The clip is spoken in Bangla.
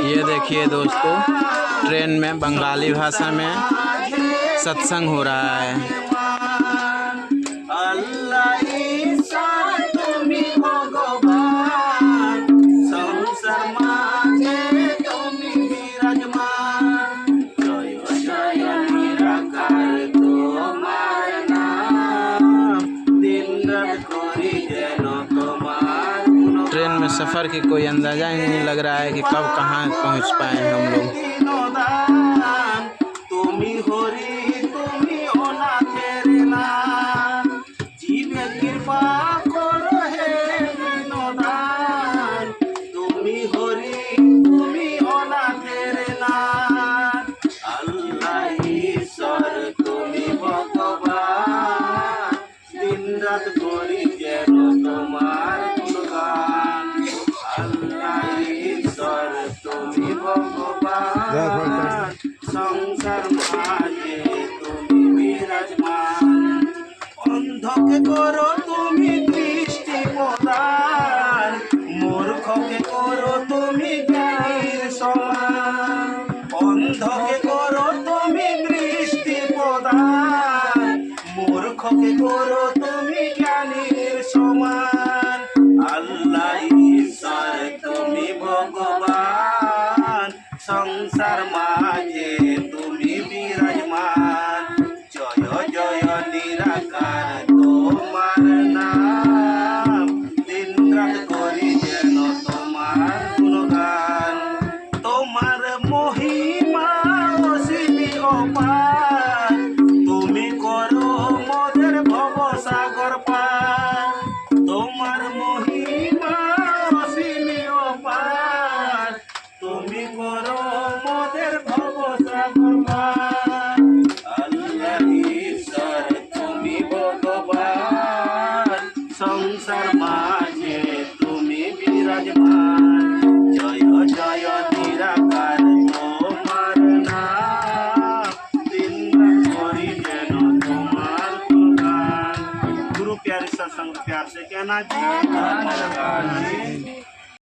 ये देखिए दोस्तों, ट्रेन में बंगाली भाषा में सत्संग हो रहा है। ट्रेन में सफ़र की कोई अंदाज़ा ही नहीं लग रहा है कि कब कहाँ पहुँच पाए हम लोग। সংসার মাঝে তুমি বিরাজমান, অন্ধকে করো তুমি দৃষ্টি প্রদান, মূর্খকে করো তুমি জ্ঞানীর সমান। অন্ধকে করো তুমি দৃষ্টি প্রদান, মূর্খকে করো তুমি জ্ঞানীর সমান। আল্লাহ ঈশ্বর তুমি ভগবান, সংসার মাঝে তুমি বিরাজমান। জয় জয় নিরাকার তোমার নাম, দিন রাত করি যেন তোমার গুণগান। তোমার মহিমা অসীম অপার, তুমি করো মোদের ভবসাগর পার। তোমার মহিমা অসীম অপার, তুমি করো মোদের ভবসাগর পার। আল্লাহ ঈশ্বর তুমি ভগবান, সংসার মাঝে তুমি বিরাজমান। জয় জয় নিরাকার তোমার নাম, দিন রাত করি যেন তোমার গুণগান। गुरु प्यारे सत्संग प्यार से कहना जी।